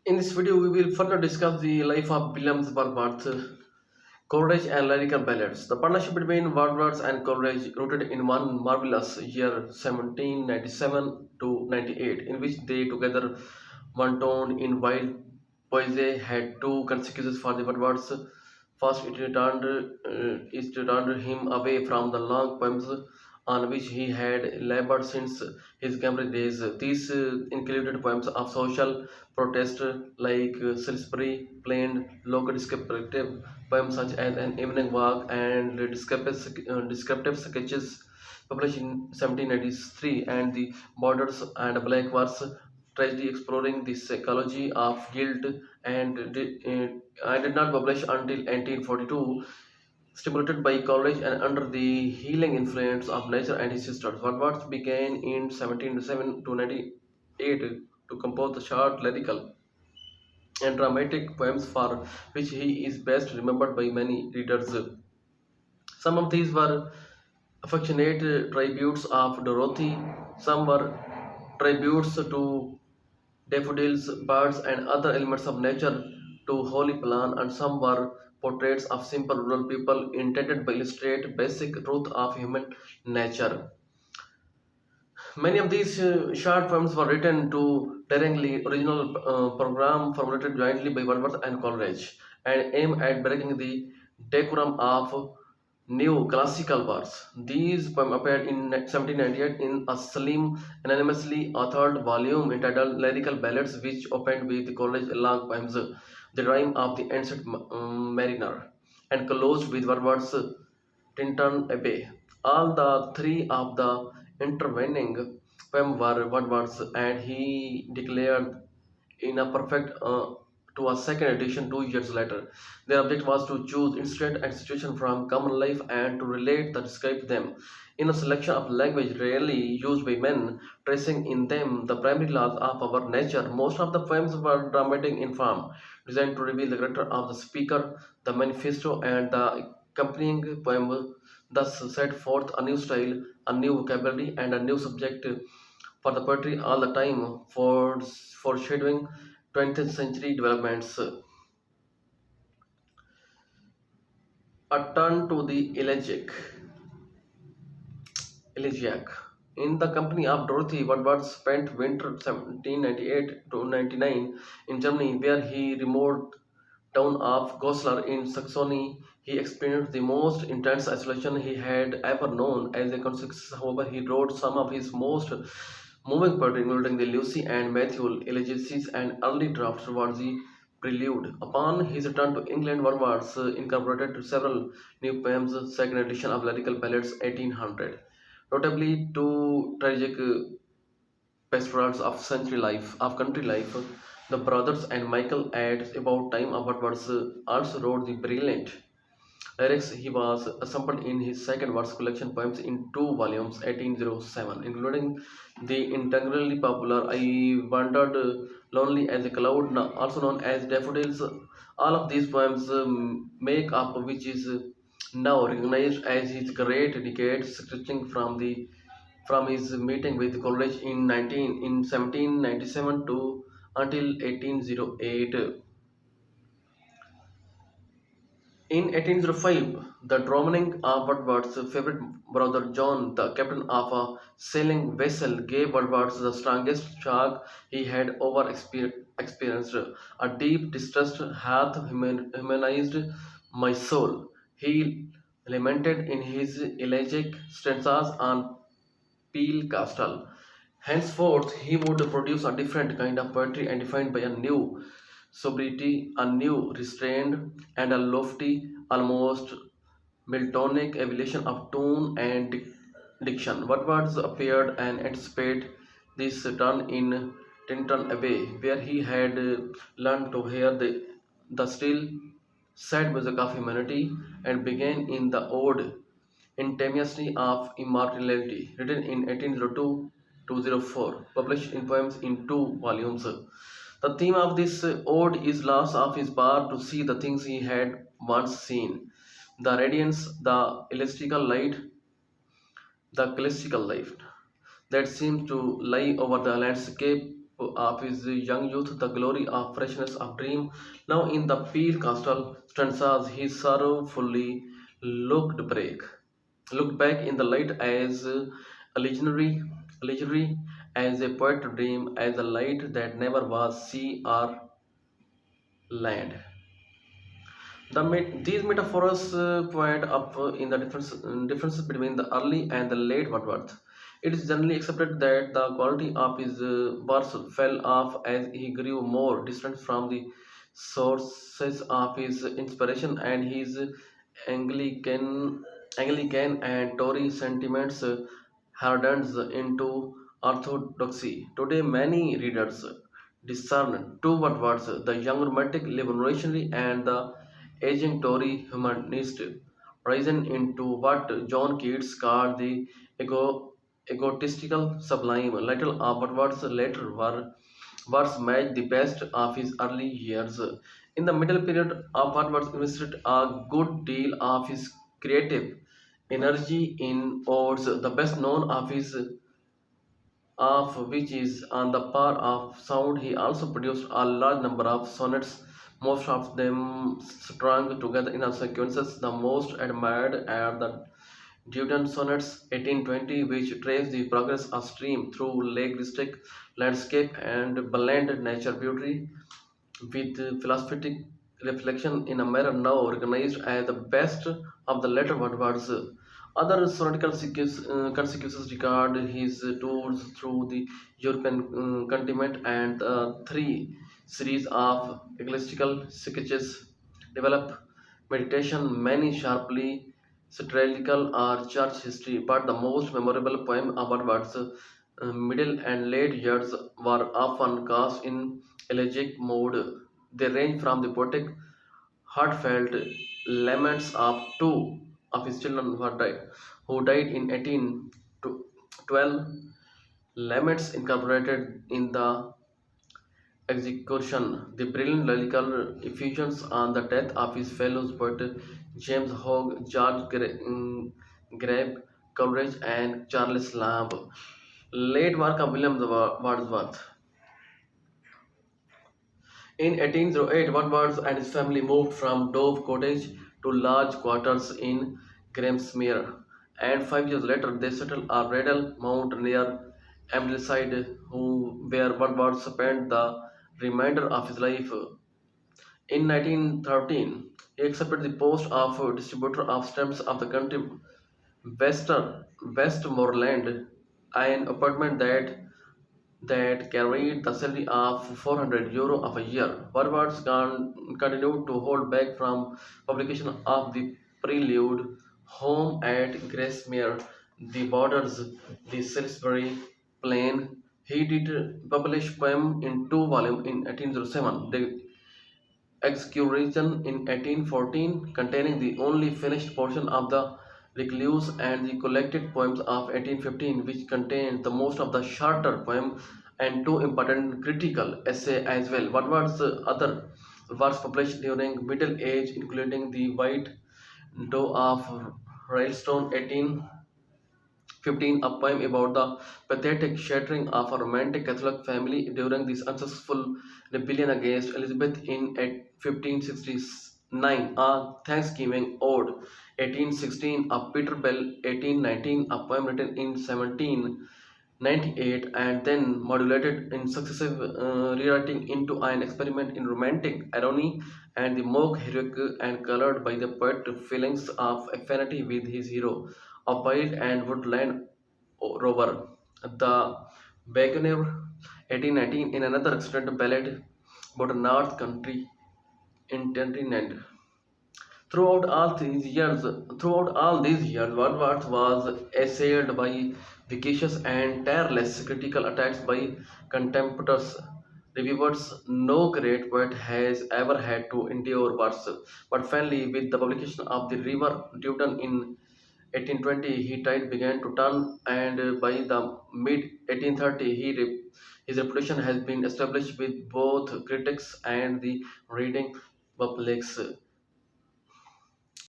In this video, we will further discuss the life of Williams Wordsworth, Coleridge and lyrical ballads. The partnership between Wordsworth and Coleridge rooted in one marvelous year 1797 to 98, in which they together one tone in wild poesy had two consequences for the Wordsworth. First, it turned him away from the long poems on which he had labored since his Cambridge days. These included poems of social protest like Salisbury Plain, local descriptive poems such as An Evening Walk, and descriptive sketches published in 1793, and The Borders and Black Verse tragedy exploring the psychology of guilt, I did not publish until 1842, stimulated by college and under the healing influence of nature and his sisters. Wordsworth began in 1707 to 98 to compose the short lyrical and dramatic poems for which he is best remembered by many readers. Some of these were affectionate tributes of Dorothy, some were tributes to daffodils, birds, and other elements of nature to Holy Plan, and some were portraits of simple rural people intended to illustrate basic truth of human nature. Many of these short films were written to daringly original program formulated jointly by Wordsworth and Coleridge and aim at breaking the decorum of new classical verse. These poems appeared in 1798 in a slim, anonymously authored volume entitled Lyrical Ballads, which opened with Coleridge's long poems, The Rime of the Ancient Mariner, and closed with Wordsworth's Tinton Abbey. All the three of the intervening poems were Wordsworth's, and he declared in a perfect to a second edition 2 years later. Their object was to choose incident and situation from common life and to relate the describe them in a selection of language rarely used by men, tracing in them the primary laws of our nature. Most of the poems were dramatic in form, designed to reveal the character of the speaker, the manifesto, and the accompanying poem thus set forth a new style, a new vocabulary, and a new subject for the poetry all the time for foreshadowing 20th century developments. A turn to the elegiac. In the company of Dorothy, Wordsworth spent winter 1798 to 99 in Germany, where he removed town of Goslar in Saxony. He experienced the most intense isolation he had ever known. As a consequence, however, he wrote some of his most moving poetry, including the Lucy and Matthew elegies and early drafts towards the prelude. Upon his return to England, Wordsworth incorporated several new poems, second edition of Lyrical Ballads 1800, notably two tragic pastorals of country life. The brothers and Michael at about time of Wordsworth also wrote the brilliant lyrics. He was assembled in his second verse collection poems in two volumes, 1807, including the integrally popular I Wandered Lonely as a Cloud, also known as Daffodils. All of these poems make up which is now recognized as his great decade, stretching from his meeting with Coleridge in 1797 to until 1808. In 1805, the drowning of Wordsworth's favorite brother John, the captain of a sailing vessel, gave Wordsworth the strongest shock he had experienced. A deep distrust hath humanized my soul. He lamented in his elegiac stanzas on Peel Castle. Henceforth, he would produce a different kind of poetry and defined by a new sobriety, a new restraint, and a lofty, almost Miltonic evolution of tone and diction. What words appeared and anticipate this turn in Tinton Abbey, where he had learned to hear the still sad music of humanity and began in the ode Intimacy of Immortality, written in 1802 204, published in poems in two volumes. The theme of this ode is loss of his power to see the things he had once seen. The radiance, the celestial light that seems to lie over the landscape of his young youth, the glory of freshness of dream. Now in the pale castle stanzas, he sorrowfully looked back, looked back in the light as a legendary as a poet dream, as a light that never was sea or land. These metaphors point up in the differences between the early and the late Wordsworth. It is generally accepted that the quality of his verse fell off as he grew more distant from the sources of his inspiration, and his Anglican, Anglican and Tory sentiments hardens into orthodoxy. Today, many readers discern two Wordsworths, the young romantic revolutionary and the aging Tory humanist, risen into what John Keats called the egotistical sublime. Little of Wordsworth's later works match the best of his early years. In the middle period of Wordsworth invested a good deal of his creative energy in odes, the best known of which is on the par of sound. He also produced a large number of sonnets, most of them strung together in a sequences. The most admired are the Duden sonnets 1820, which trace the progress of stream through lake district landscape and blend nature beauty with philosophic reflection in a manner now recognized as the best of the later Wordsworth's. Other sonatical consecutions regard his tours through the European continent and three series of ecclesiastical sketches develop meditation, many sharply satirical or church history, but the most memorable poem about Wordsworth's middle and late years were often cast in elegiac mode. They range from the poetic, heartfelt laments of two of his children who died in 1812, laments incorporated in the execution, the brilliant lyrical effusions on the death of his fellow poet James Hogg, Grebe, Coleridge, and Charles Lamb. Late work of William Wordsworth. In 1808, Woodward and his family moved from Dove Cottage to large quarters in Grimsmere, and 5 years later they settled at Bradle Mount near Ambleside, where Woodward spent the remainder of his life. In 1913, he accepted the post of distributor of stamps of the country Westmoreland, an appointment that carried the salary of €400 of a year. Forwards continued to hold back from publication of the prelude, Home at Gracemere, The Borders, The Salisbury Plain. He did publish poem in two volumes in 1807. The Excursion in 1814, containing the only finished portion of the Recluse, and the collected poems of 1815, which contained the most of the shorter poem and two important critical essay as well. What was the other works published during Middle Age, including the White Doe of Railstone 1815, a poem about the pathetic shattering of a romantic Catholic family during this unsuccessful rebellion against Elizabeth in 1569, a Thanksgiving Ode 1816, a Peter Bell 1819, a poem written in 1798 and then modulated in successive rewriting into an experiment in romantic irony and the mock heroic and colored by the poet feelings of affinity with his hero, a wild and woodland rover. The Wagoner 1819 in another excellent ballad about a North Country in Tenderland. Throughout all these years, Wordsworth was assailed by vicious and tireless critical attacks by contemporaries. Reviewers, no great poet has ever had to endure worse. But finally, with the publication of The River Duden in 1820, his tide began to turn, and by the mid 1830, his reputation has been established with both critics and the reading publics.